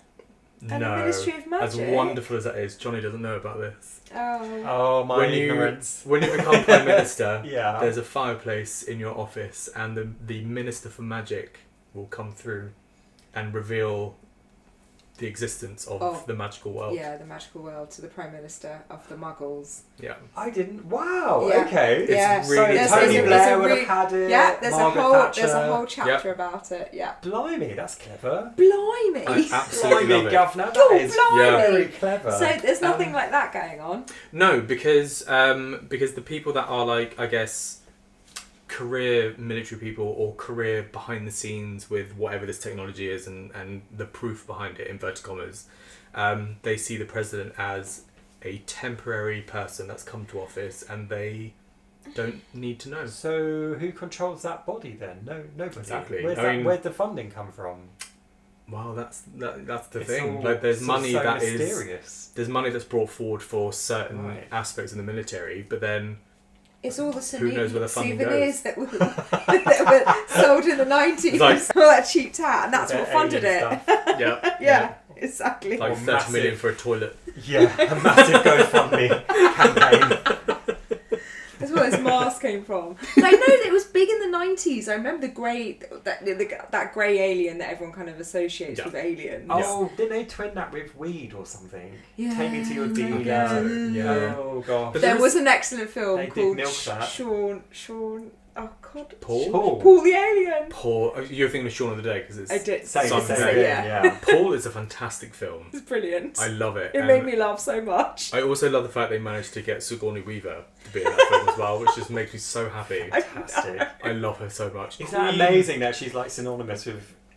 And the No, Ministry of as Magic? wonderful as that is, Johnny doesn't know about this. Oh. Oh, my When ignorance. you become Prime Minister, Yeah. there's a fireplace in your office, and the Minister for Magic will come through and reveal the existence of the magical world. Yeah, the magical world to the Prime Minister of the Muggles. Yeah. I didn't. Wow. Yeah. Okay. Yeah. It's really So Tony there's a- Blair would have had it. Yeah, there's Margaret there's a Thatcher. whole chapter about it. Yeah. Blimey, that's clever. Blimey. I absolutely Blimey, love it. Governor. Oh, That is blimey. very clever. So there's nothing like that going on. No, because the people that are like, I guess, career military people or career behind the scenes with whatever this technology is and the proof behind it, inverted commas, they see the president as a temporary person that's come to office and they don't need to know. So who controls that body then? No, nobody. Exactly. Where'd the funding come from? Well, that's the It's thing. all Like, there's money so that is mysterious. there's money that's brought forward for certain Right. aspects of the military, but then It's all the Who knows where the funding souvenirs that were sold in the 90s. Like- all that cheap tat, and that's Their what funded it. alien stuff. yeah, Yeah, exactly. like Or 30 million massive. for a toilet. Yeah, a massive GoFundMe campaign. That's where this mask came from. And I know that it was big in the 90s. I remember the grey, that grey alien that everyone kind of associates Yeah. with aliens. Oh, didn't they twin that with weed or something? Yeah. Take me to your dealer. Yeah. Oh god. But There was an excellent film They did called milk that. Sean. Oh God. Paul? Paul the alien. Paul, you're thinking of Shaun of the Dead because it's I did. Same, Simon same Pegg. thing, Yeah. yeah. Paul is a fantastic film. It's brilliant. I love it. It And made me laugh so much. I also love the fact they managed to get Sigourney Weaver to be in that film as well, which just makes me so happy. Fantastic. I love her so much. Isn't that amazing that she's like synonymous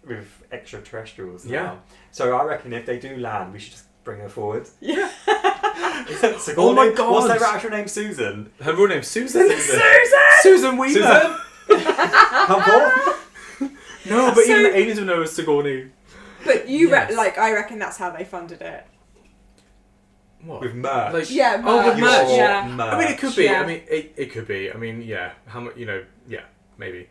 with extraterrestrials now? Yeah. So I reckon if they do land, we should just bring her forward. Yeah. Oh my God. What's her actual name? Susan. Her real name's Susan. Susan! Susan Weaver. Susan? Come forward. No, but So- even the aliens would know it's Sigourney. But you Yes. I reckon that's how they funded it. What? With merch. Like, Yeah, oh, with merch. merch. Yeah. Merch. I mean, it could be. Yeah. I mean, it could be. I mean, yeah. How much? Yeah, maybe.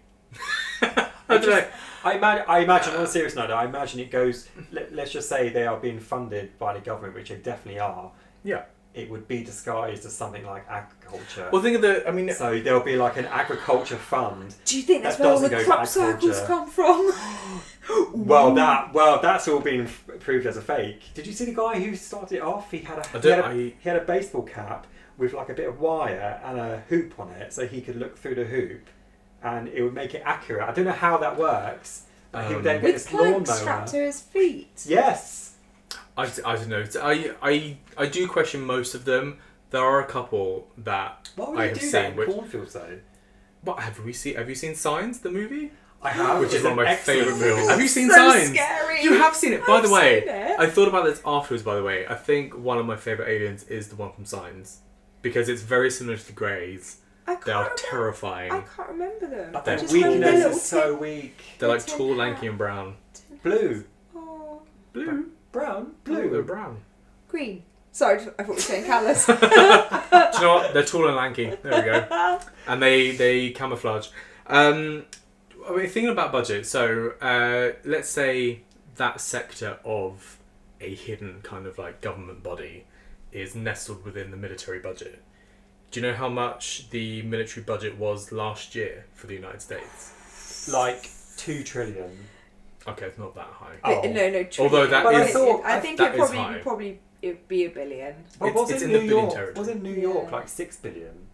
I don't know. I imagine, on a serious note, I imagine it goes, let's just say they are being funded by the government, which they definitely are. Yeah. It would be disguised as something like agriculture. Well, think of the. I mean, So there'll be like an agriculture fund. Do you think that's That where all the doesn't go crop to circles agriculture. come from? Well, that's all been proved as a fake. Did you see the guy who started it off? He had he had a baseball cap with like a bit of wire and a hoop on it, so he could look through the hoop, and it would make it accurate. I don't know how that works, but he would then get With this planks strapped lawnmower. to his feet. Yes. I don't know. I do question most of them. There are a couple that Why would I you have do that seen. in Which, cornfields though? what have we seen? Have you seen Signs, the movie? I have, Which is one of my excellent favourite movie. films. Have you seen So Signs? scary. You have seen it. By I've the way, seen it. I thought about this afterwards. By the way, I think one of my favourite aliens is the one from Signs because it's very similar to the Greys. I can't They are remember. terrifying. I can't remember them. But I their just remember their weakness little is so tin- weak. They're like tin tall, hat. lanky, and brown. Blue. Oh, Blue. Brown. Oh, they're Blue. brown. green. Sorry, I thought we were saying colours. Do you know what? They're tall and lanky. There we go. And they camouflage. I mean, thinking about budget. So let's say that sector of a hidden kind of like government body is nestled within the military budget. Do you know how much the military budget was last year for the United States? Like 2 trillion. Okay, it's not that high. Oh. No. Although that But I is- thought- I think that it is high. probably it'd be $1 billion. Well, It's wasn't in New the billion York? territory. Wasn't New York Yeah. like 6 billion?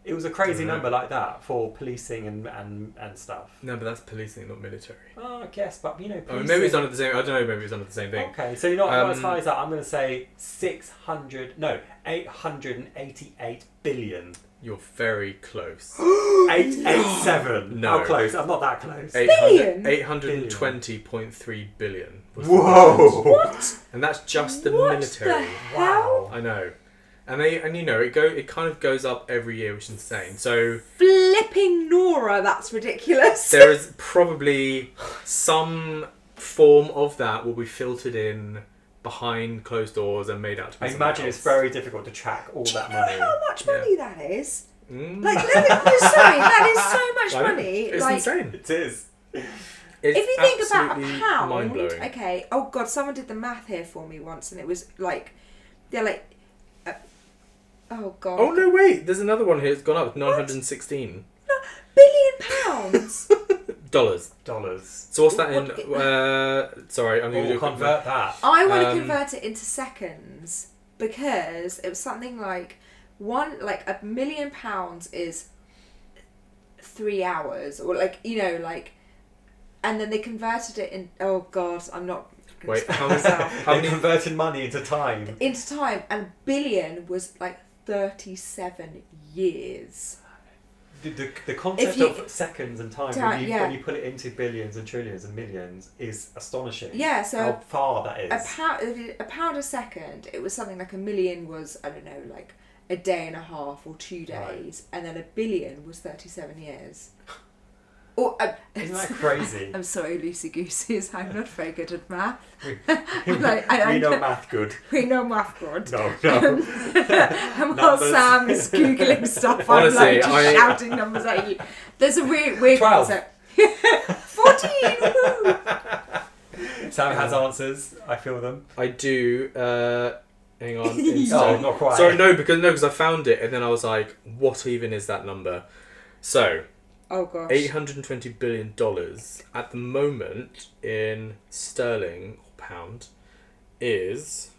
It was a crazy know. number like that for policing and stuff. No, but that's policing, not military. Oh, I guess, but you know, I policing... mean, maybe it's under the same. I don't know. Maybe it's under the same thing. Okay, so you're not as Um, high as that. I'm going to say 888 billion. You're very close. 887. No. How close? I'm not that close. Billion? 820.3 billion. Was the Whoa! What? And that's just the What military. the hell? I know. And you know, it kind of goes up every year, which is insane. So Flipping Nora, that's ridiculous. there is probably some form of that will be filtered in behind closed doors and made out to be I something imagine else. it's very difficult to track all that Do you know money. how much money that is? Mm. Like, no, sorry, that is so much I know. money. It's like, insane. It is. It's if you think about a absolutely pound, mind-blowing. okay. Oh God, someone did the math here for me once, and it was like, they're like, oh God. Oh no, wait! There's another one here. It's gone up 916 £1 billion. dollars. Dollars. So what's that What- in? Sorry, I'm going to We'll convert that. I want to Um, convert it into seconds because it was something like £1 million is 3 hours, or like, you know, like, and then they converted it in. Oh God, I'm not. gonna Wait, speak how for many- myself. how They many? converted money into time. Into time, and billion was like 37 years. The concept If you- of seconds and time, yeah. when you put it into billions and trillions and millions, is astonishing. Yeah, so how far that is. a pound a second, it was something like a million was, I don't know, like a day and a half or 2 days, and then a billion was 37 years. Or Isn't that crazy? I'm sorry, Loosey Goosies, I'm not very good at math. We know math good. We know math good. No. And while Numbers. Sam is googling stuff, Honestly, I'm like just shouting numbers at you. There's a weird 12. concept. 14. Woo! Sam has answers. I feel them. I do. Hang on. Oh, not quite. Sorry, because I found it and then I was like, what even is that number? So, Oh gosh. $820 billion at the moment in sterling or pound is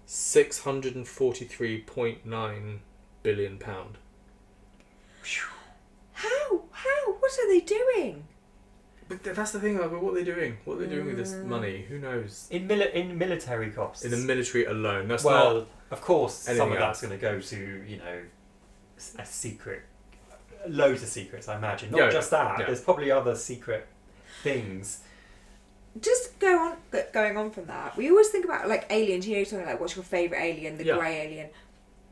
£643.9 billion. How? What are they doing? But that's the thing, like, what are they doing? What are they doing with this money? Who knows? In military costs. In the military alone. That's well, not... of course, some anything of that's else. going to go to, you know, a secret. Loads of secrets, I imagine. Not Yeah, just that. yeah. There's probably other secret things. Just going on from that, we always think about like aliens. You know, you're talking like, what's your favourite alien? The Yeah. grey alien.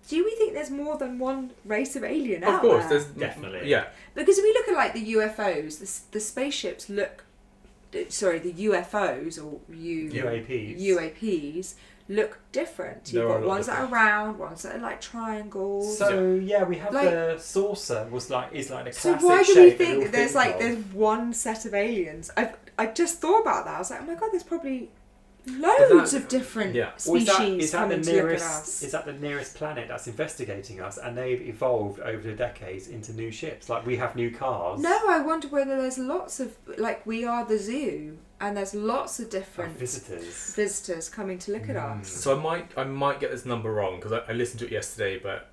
Do we think there's more than one race of alien Of out course, there? there's... Definitely. Yeah. Because if we look at like the UFOs, the spaceships look. Sorry, the UFOs or UAPs look different. You've There are a got lot ones that are different. round, ones that are like triangles. So yeah, we have Like- the saucer is like a So classic why do we shape that think all that there's think like of. there's one set of aliens? I just thought about that. I was like, oh my God, there's probably loads of different yeah. Or species is that coming the to look at nearest? us. Is that the nearest planet that's investigating us, and they've evolved over the decades into new ships? Like we have new cars. No, I wonder whether there's lots of like we are the zoo, and there's lots of of different visitors. coming to look at us. So I might get this number wrong because I listened to it yesterday, but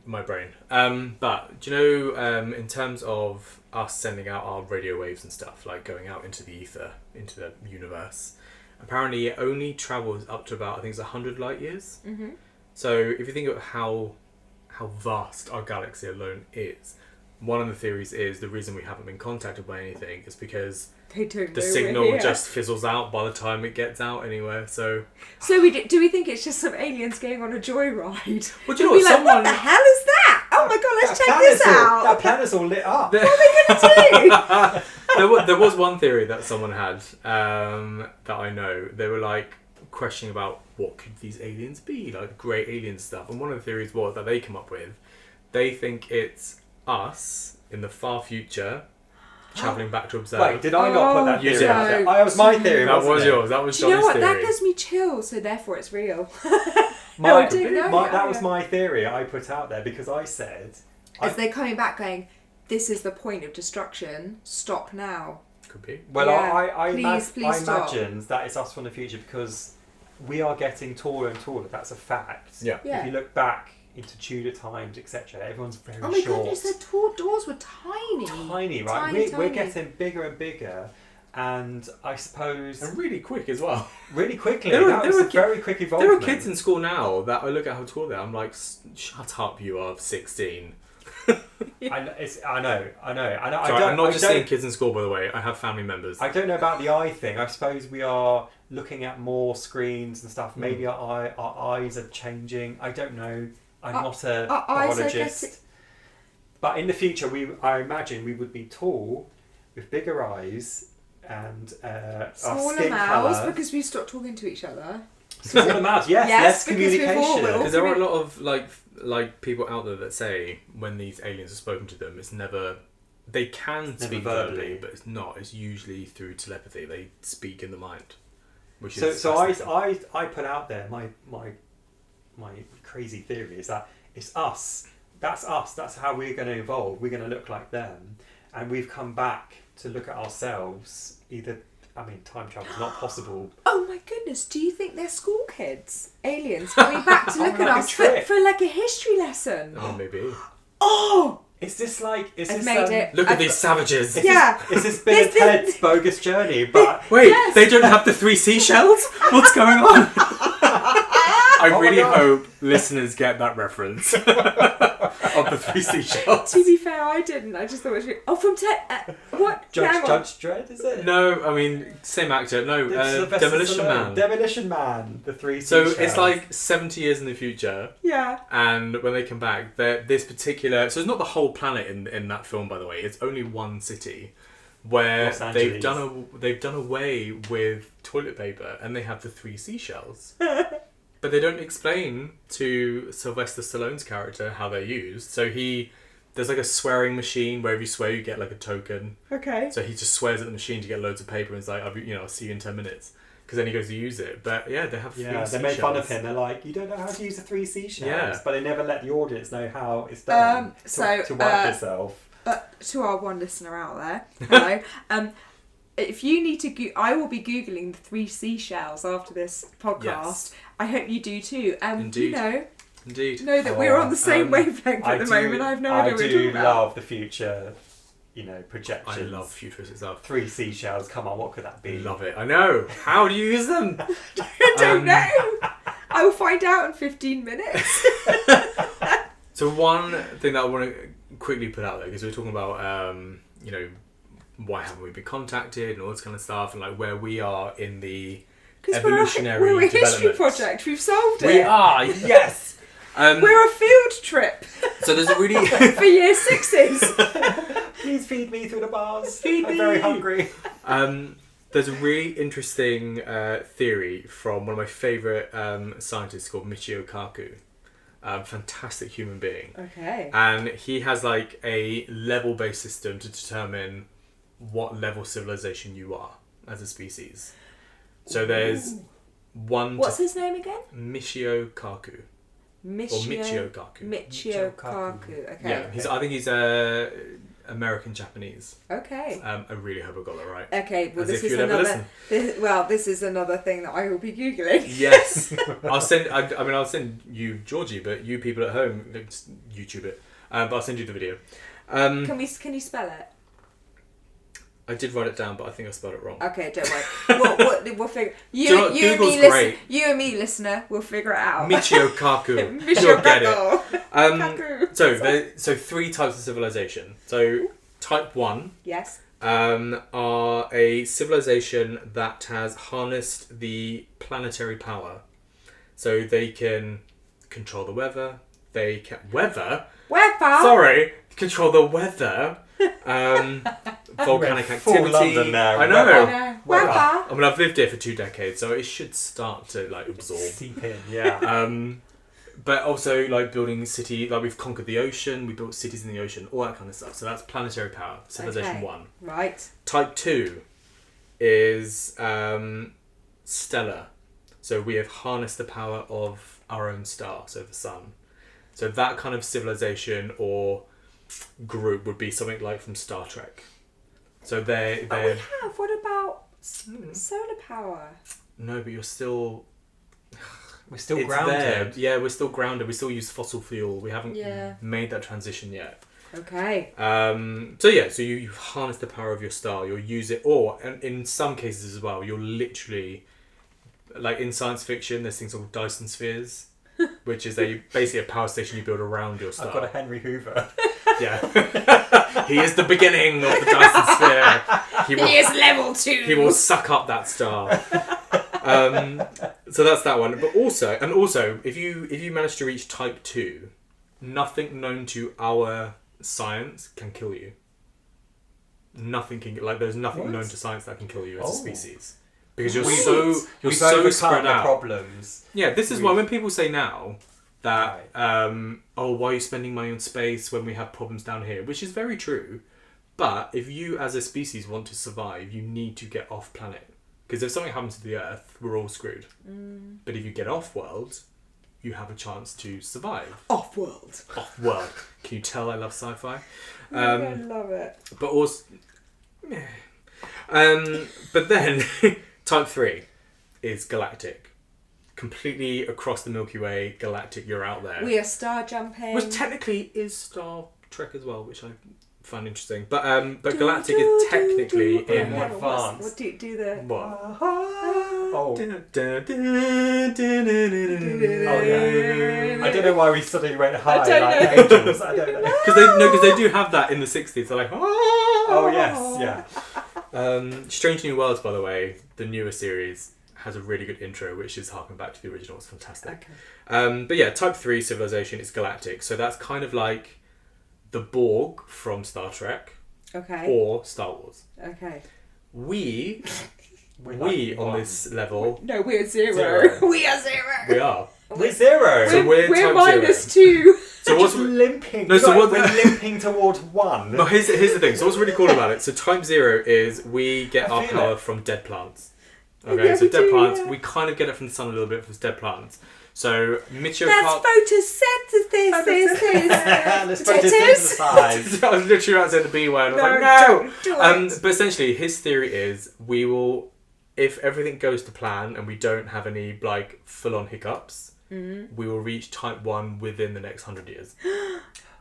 my brain. But do you know, in terms of us sending out our radio waves and stuff, like going out into the ether, into the universe, apparently it only travels up to about, I think it's 100 light years. Mm-hmm. So if you think of how vast our galaxy alone is, one of the theories is the reason we haven't been contacted by anything is because They don't the know we're signal here. just fizzles out by the time it gets out anywhere. So So do we think it's just some aliens going on a joyride? well, do you know We'll be what? like, what the hell is that? Oh my God, let's check this out. That planet's all lit up. What are they going to do? There was one theory that someone had that I know. They were like questioning about what could these aliens be, like great alien stuff. And one of the theories was that they come up with, they think it's us in the far future travelling back to observe. Wait, did I not put that You theory did. out there? That was my theory. That wasn't was it? yours. That was Do you know Johnny's what? That theory. gives me chills, so therefore it's real. My, No, I didn't know. that was my theory I put out there because I said As they're coming back going, this is the point of destruction, stop now. Could be. well, Yeah. I Please stop. imagine that it's us from the future because we are getting taller and taller. That's a fact. Yeah. Yeah. If you look back into Tudor times, etc., everyone's very Oh my short. goodness, the doors were tiny. Tiny, right? Tiny, We're tiny. getting bigger and bigger, And I suppose And really quick as well. really quickly, There were- that there was were a very quick There evolvement. are kids in school now that I look at how tall they are. I'm like, shut up, you are 16. I know. Sorry, I I'm not just don't- seeing kids in school, by the way. I have family members. I don't know about the eye thing. I suppose we are looking at more screens and stuff. Hmm. Maybe our eyes are changing. I don't know. I'm not a our eyes are biologist. getting- But in the future, I imagine we would be tall, with bigger eyes, and our Smaller skin mouths colour. because we stopped talking to each other. Smaller mouths, yes, Yes, less because we've all communication. Because there are a lot of like people out there that say when these aliens are spoken to them, it's never. They can Never speak verbally. verbally, but it's not. It's usually through telepathy. They speak in the mind, which So, is so fascinating. I put out there my crazy theory is that it's us. That's us. That's how we're going to evolve. We're going to look like them, and we've come back to look at ourselves. Either, I mean, time travel is not possible. Oh my goodness, do you think they're school kids? Aliens coming back to look On at like a us trip. for like a history lesson? Oh, maybe. Oh! Is this like? Is I've this made it. Look at I've- these savages. Yeah. Is this been a This- Ted's bogus journey? But Wait, Yes. they don't have the 3 seashells? What's going on? I Oh my really God. hope listeners get that reference of the 3 seashells. To be fair, I didn't. I just thought it was. Oh, from what? Hang on. Judge Dredd, is it? No, I mean, same actor. No, Sylvester Demolition Stallone. Man. Demolition Man. The 3 So seashells. it's like 70 years in the future, Yeah. and when they come back, this particular... So it's not the whole planet in that film, by the way. It's only one city where Los Angeles. they've done away with toilet paper, and they have the 3 seashells. But they don't explain to Sylvester Stallone's character how they're used. So there's like a swearing machine where if you swear you get like a token. Okay. So he just swears at the machine to get loads of paper and is like, I'll see you in 10 minutes. Because then he goes to use it. But yeah, they have 3 Yeah, they seashells. made fun of him. They're like, you don't know how to use the 3 seashells. Yeah. But they never let the audience know how it's done. To whack yourself. To our one listener out there, hello. If you need to, I will be googling the 3 seashells after this podcast. Yes. I hope you do too. Indeed. Know Indeed. that we're on the same wavelength at the moment. I have no idea what we're talking I do about. love the future, I projections. love futuristic stuff. 3 seashells, come on, what could that I be? love it. I know. How do you use them? I don't know. I will find out in 15 minutes. So one thing that I want to quickly put out there, because we were talking about, why haven't we been contacted and all this kind of stuff, and like where we are in the Because evolutionary we're a history development. project. We've solved it. We are, yes. We're a field trip So there's a really for year 6s. Please feed me through the bars. Feed I'm me. very hungry. there's a really interesting theory from one of my favourite scientists called Michio Kaku. Fantastic human being. Okay. And he has like a level-based system to determine what level civilization you are as a species. So there's one... What's his name again? Michio Kaku. Or Michio Kaku. Michio Kaku. Okay. Yeah, I think he's American Japanese. Okay. I really hope I got that right. Okay. Well, As this if is you'd ever another. This is another thing that I will be googling. Yes. I'll send you Georgie, but you people at home, just YouTube it. But I'll send you the video. Can you spell it? I did write it down, but I think I spelled it wrong. Okay, don't worry. We'll figure. Do you know what? Google's great. You and me, listener, we'll figure it out. Michio Kaku. Michio You'll get it. Kaku. So 3 types of civilization. So type 1 Yes. are a civilization that has harnessed the planetary power. So they can control the weather. They can... Weather? Sorry. Control the weather. Volcanic Full activity. London now. I know. Weather. I mean, I've lived here for 2 decades, so it should start to like absorb. Seep in, yeah. But also like building city, like we've conquered the ocean, we built cities in the ocean, all that kind of stuff. So that's planetary power, civilization Okay. 1. Right. Type 2 is stellar. So we have harnessed the power of our own star, so the sun. So that kind of civilization or group would be something like from Star Trek. So they're But we have. What about solar power? no, but you're still We're still it's grounded. there. Yeah, we're still grounded. We still use fossil fuel. We haven't Yeah. made that transition yet. Okay. So you harness the power of your star. You'll use it, or and in some cases as well, you'll literally, like in science fiction, there's things called Dyson spheres, which is basically a power station you build around your star. I've got a Henry Hoover. Yeah. He is the beginning of the Dyson sphere. He is level 2. He will suck up that star. So that's that one. But also, if you manage to reach type 2, nothing known to our science can kill you. Nothing can, like, there's nothing known to science that can kill you as a species. Because you're so spread out. Problems. Yeah, this is why when people say now that, why are you spending money on space when we have problems down here? Which is very true. But if you as a species want to survive, you need to get off planet. Because if something happens to the Earth, we're all screwed. But if you get off world, you have a chance to survive. Off-world. Off-world. Can you tell I love sci-fi? I love it. But also... but then, type 3 is galactic. Completely across the Milky Way, galactic, you're out there. We are star jumping. Which technically is Star Trek as well, which I find interesting. But galactic is technically in... advanced. What do the... What? Oh yeah. I don't know why we suddenly went high like angels. I don't know. Because they do have that in the 60s. They're like, oh yes, yeah. Strange New Worlds, by the way, the newer series, has a really good intro, which is harking back to the original. It's fantastic. Okay. But yeah, type 3 civilization is galactic. So that's kind of like the Borg from Star Trek. Okay. Or Star Wars. Okay. We on this level... No, we're 0. We are 0. We are. We're 0. So we're type -2. 0. So what's limping? No, so we're limping towards 1. No, here's the thing. So what's really cool about it? So type 0 is we get our power from dead plants. Okay, Yeah, so we dead do, plants, yeah. we kind of get it from the sun a little bit from dead plants. So meteor That's photosynthesis. Let's photosynthesize. I was literally about to say the B word. I was like, don't do it. But essentially, his theory is we will, if everything goes to plan and we don't have any like full-on hiccups, we will reach type 1 within the next 100 years.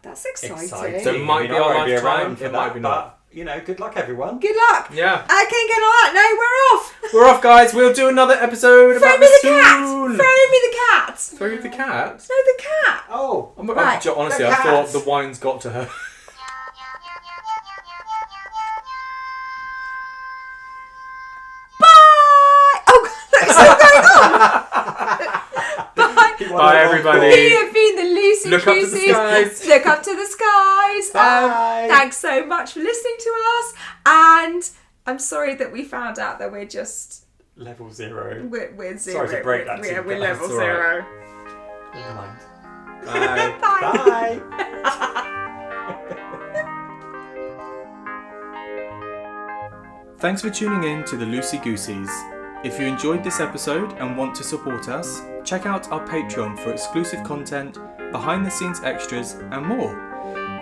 That's exciting. So it might be our lifetime, it might be not. You know, good luck, everyone. Good luck. Yeah. Okay, good luck. No, we're off. We're off, guys. We'll do another episode Throw about me this the cat. soon. Throw me the cat. Throw you the cat? No, the cat. Oh, Right. Honestly, the I thought cat. the wine's got to her. Bye. Oh, it's still going on. Bye. Bye, everybody. We have been the Loosey Look up to the Goosies. skies. Look up to the skies. Bye. Thanks so much for listening to us. And I'm sorry that we found out that we're just... level 0. We're 0. Sorry to break that to you We're guys. level It's all right. 0. Never mind. Bye. Bye. Bye. Thanks for tuning in to the Loosey Goosies. If you enjoyed this episode and want to support us, check out our Patreon for exclusive content, behind the scenes extras and more.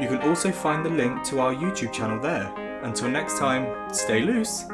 You can also find the link to our YouTube channel there. Until next time, stay loose.